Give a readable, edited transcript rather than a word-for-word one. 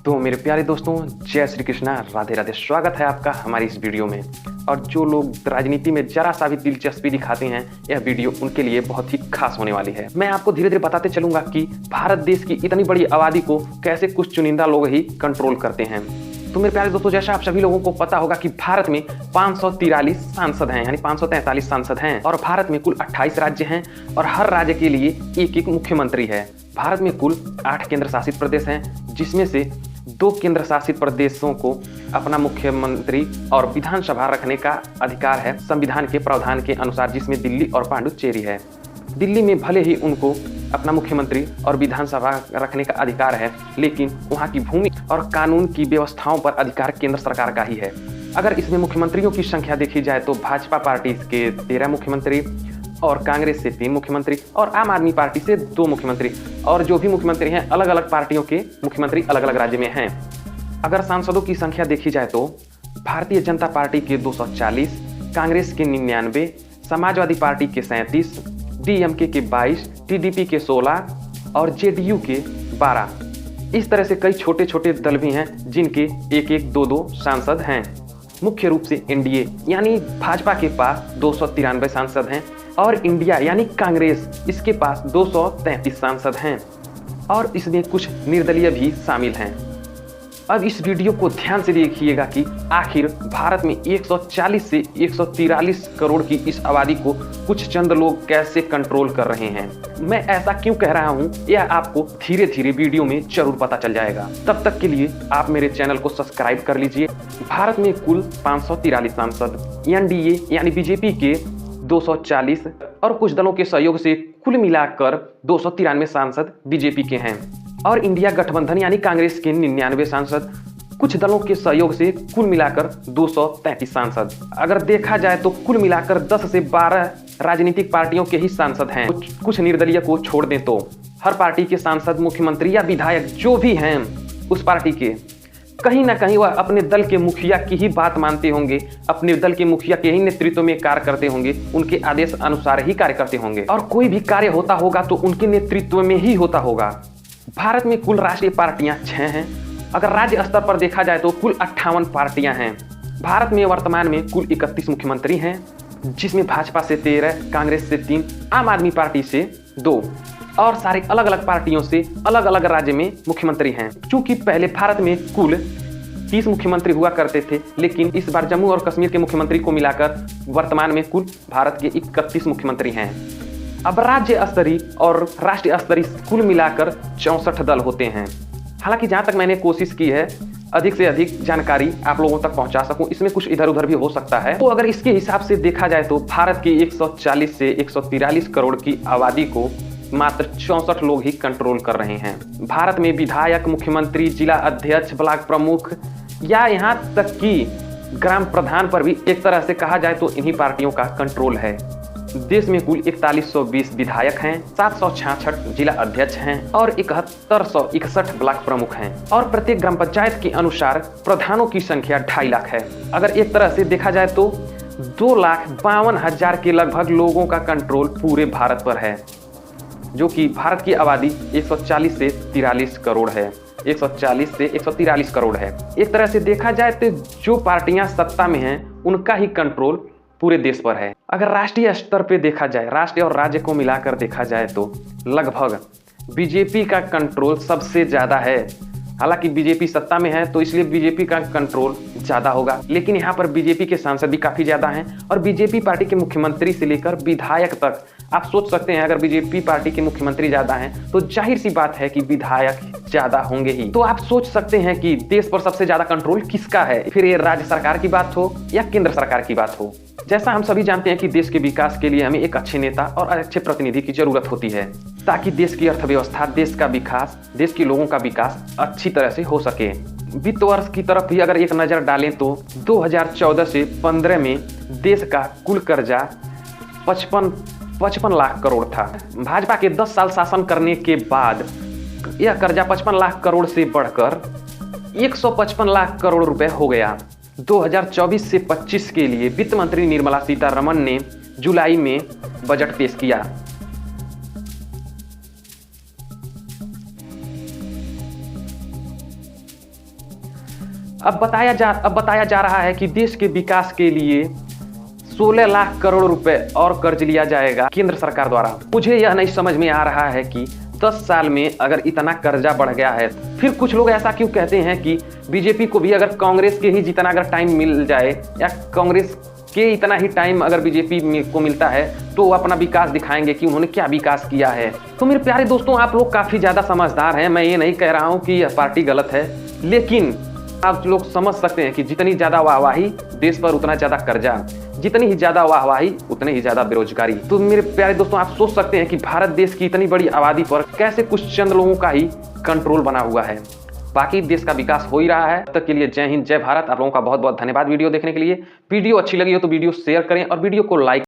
तो मेरे प्यारे दोस्तों, जय श्री कृष्णा, राधे राधे। स्वागत है आपका हमारी इस वीडियो में। और जो लोग राजनीति में जरा सा भी दिलचस्पी दिखाते हैं, यह वीडियो उनके लिए बहुत ही खास होने वाली है। मैं आपको धीरे धीरे बताते चलूंगा कि भारत देश की इतनी बड़ी आबादी को कैसे कुछ चुनिंदा लोग ही कंट्रोल करते हैं। तो मेरे प्यारे दोस्तों, जैसा आप सभी लोगों को पता होगा कि भारत में 543 सांसद हैं, यानी 543 सांसद हैं, और भारत में कुल 28 राज्य हैं और हर राज्य के लिए एक एक मुख्यमंत्री है। भारत में कुल 8 केंद्र शासित प्रदेश हैं, जिसमें से 2 केंद्र शासित प्रदेशों को अपना मुख्यमंत्री और विधानसभा रखने का अधिकार है संविधान के प्रावधान के अनुसार, जिसमें दिल्ली और पांडुचेरी है। दिल्ली में भले ही उनको अपना मुख्यमंत्री और विधानसभा रखने का अधिकार है, लेकिन वहाँ की भूमि और कानून की व्यवस्थाओं पर अधिकार केंद्र सरकार का ही है। अगर इसमें मुख्यमंत्रियों की संख्या देखी जाए तो भाजपा पार्टी के 13 मुख्यमंत्री और कांग्रेस से 3 मुख्यमंत्री और आम आदमी पार्टी से 2 मुख्यमंत्री, और जो भी मुख्यमंत्री हैं अलग अलग पार्टियों के मुख्यमंत्री अलग अलग राज्य में हैं। अगर सांसदों की संख्या देखी जाए तो भारतीय जनता पार्टी के 240, कांग्रेस के 99, समाजवादी पार्टी के 37, डीएमके के 22, टीडीपी के 16 और जेडीयू के 12। इस तरह से कई छोटे छोटे दल भी हैं जिनके 1-1, 2-2 सांसद हैं। मुख्य रूप से एनडीए यानी भाजपा के पास 293 सांसद हैं और इंडिया यानी कांग्रेस, इसके पास 233 सांसद हैं और इसमें कुछ निर्दलीय भी शामिल हैं। अब इस वीडियो को ध्यान से देखिएगा कि आखिर भारत में 140 से 143 करोड़ की इस आबादी को कुछ चंद लोग कैसे कंट्रोल कर रहे हैं। मैं ऐसा क्यों कह रहा हूं, यह आपको धीरे धीरे वीडियो में जरूर पता चल जाएगा। तब तक के लिए आप मेरे चैनल को सब्सक्राइब कर लीजिए। भारत में कुल 543 सांसद, एनडीए यानी बीजेपी के 240 और कुछ दलों के सहयोग से कुल मिलाकर 293 सांसद बीजेपी के हैं, और इंडिया गठबंधन यानी कांग्रेस के 99 सांसद, कुछ दलों के सहयोग से कुल मिलाकर 233 सांसद। अगर देखा जाए तो कुल मिलाकर 10 से 12 राजनीतिक पार्टियों के ही सांसद हैं। कुछ निर्दलीय को छोड़ दें तो हर पार्टी के सांसद, मुख्यमंत्री या विधायक जो भी हैं उस पार्टी के, कहीं ना कहीं वह अपने दल के मुखिया की ही बात मानते होंगे, अपने दल के मुखिया के ही नेतृत्व में कार्य करते होंगे, उनके आदेश अनुसार ही कार्य करते होंगे, और कोई भी कार्य होता होगा तो उनके नेतृत्व में ही होता होगा। भारत में कुल राष्ट्रीय पार्टियां 6 हैं। अगर राज्य स्तर पर देखा जाए तो कुल 58 पार्टियां हैं। भारत में वर्तमान में कुल 31 मुख्यमंत्री हैं, जिसमें भाजपा से 13, कांग्रेस से 3, आम आदमी पार्टी से 2 और सारे अलग अलग पार्टियों से अलग अलग राज्य में मुख्यमंत्री हैं। क्योंकि पहले भारत में कुल 30 मुख्यमंत्री हुआ करते थे, लेकिन इस बार जम्मू और कश्मीर के मुख्यमंत्री को मिलाकर वर्तमान में कुल भारत के 31 मुख्यमंत्री हैं। अब राज्य स्तरीय और राष्ट्रीय स्तरीय कुल मिलाकर 64 दल होते हैं। हालांकि जहां तक मैंने कोशिश की है अधिक से अधिक जानकारी आप लोगों तक पहुंचा सकूं, इसमें कुछ इधर उधर भी हो सकता है। तो अगर इसके हिसाब से देखा जाए तो भारत की 140 से 143 करोड़ की आबादी को मात्र 64 लोग ही कंट्रोल कर रहे हैं। भारत में विधायक, मुख्यमंत्री, जिला अध्यक्ष, ब्लॉक प्रमुख या यहाँ तक कि ग्राम प्रधान पर भी एक तरह से कहा जाए तो इन्हीं पार्टियों का कंट्रोल है। देश में कुल 4120 विधायक हैं, 766 जिला अध्यक्ष हैं और 7161 ब्लॉक प्रमुख हैं, और प्रत्येक ग्राम पंचायत के अनुसार प्रधानों की संख्या 2.5 लाख है। अगर एक तरह से देखा जाए तो 2,52,000 के लगभग लोगों का कंट्रोल पूरे भारत पर है, जो कि भारत की आबादी 140 से 43 करोड़ है। 140 से 143 करोड़ है। एक तरह से देखा जाए तो जो पार्टियां सत्ता में हैं उनका ही कंट्रोल पूरे देश पर है। अगर राष्ट्रीय स्तर पे देखा जाए, राष्ट्रीय और राज्य को मिलाकर देखा जाए तो लगभग बीजेपी का कंट्रोल सबसे ज़्यादा है। हालांकि बीजेपी सत्ता में है तो इसलिए बीजेपी का कंट्रोल ज़्यादा होगा, लेकिन यहाँ पर बीजेपी के सांसद भी काफ़ी ज़्यादा हैं और बीजेपी पार्टी के मुख्यमंत्री से लेकर विधायक तक आप सोच सकते हैं, अगर बीजेपी पार्टी के मुख्यमंत्री ज़्यादा हैं तो जाहिर सी बात है कि विधायक ज़्यादा होंगे ही। तो आप सोच सकते हैं कि देश पर सबसे ज़्यादा कंट्रोल किसका है, फिर ये राज्य सरकार की बात हो या केंद्र सरकार की बात हो। जैसा हम सभी जानते हैं कि देश के विकास के लिए हमें एक अच्छे नेता और अच्छे प्रतिनिधि की जरूरत होती है, ताकि देश की अर्थव्यवस्था, देश का विकास, देश के लोगों का विकास अच्छी तरह से हो सके। वित्त वर्ष की तरफ भी अगर एक नज़र डालें तो 2014 से 15 में देश का कुल कर्जा 55 लाख करोड़ था। भाजपा के 10 साल शासन करने के बाद यह कर्जा 55 लाख करोड़ से बढ़कर 155 लाख करोड़ रुपए हो गया। 2024 से 25 के लिए वित्त मंत्री निर्मला सीतारमण ने जुलाई में बजट पेश किया। अब बताया जा रहा है कि देश के विकास के लिए 16 लाख करोड़ रुपए और कर्ज लिया जाएगा केंद्र सरकार द्वारा। मुझे यह नहीं समझ में आ रहा है कि 10 साल में अगर इतना कर्जा बढ़ गया है, फिर कुछ लोग ऐसा क्यों कहते हैं कि बीजेपी को भी अगर कांग्रेस के ही जितना अगर टाइम मिल जाए या कांग्रेस के इतना ही टाइम अगर बीजेपी को मिलता है तो वो अपना विकास दिखाएंगे कि उन्होंने क्या विकास किया है। तो मेरे प्यारे दोस्तों, आप लोग काफ़ी ज़्यादा समझदार हैं। मैं ये नहीं कह रहा हूँ कि यह पार्टी गलत है, लेकिन आप लोग समझ सकते हैं कि जितनी ज़्यादा वाहवाही देश पर उतना ज़्यादा कर्जा, जितनी ही ज़्यादा वाहवाही उतनी ही ज़्यादा बेरोजगारी। तो मेरे प्यारे दोस्तों, आप सोच सकते हैं कि भारत देश की इतनी बड़ी आबादी पर कैसे कुछ चंद लोगों का ही कंट्रोल बना हुआ है। बाकी देश का विकास हो ही रहा है। तब तक के लिए जय हिंद, जय भारत। आप लोगों का बहुत बहुत धन्यवाद वीडियो देखने के लिए। वीडियो अच्छी लगी हो तो वीडियो शेयर करें और वीडियो को लाइक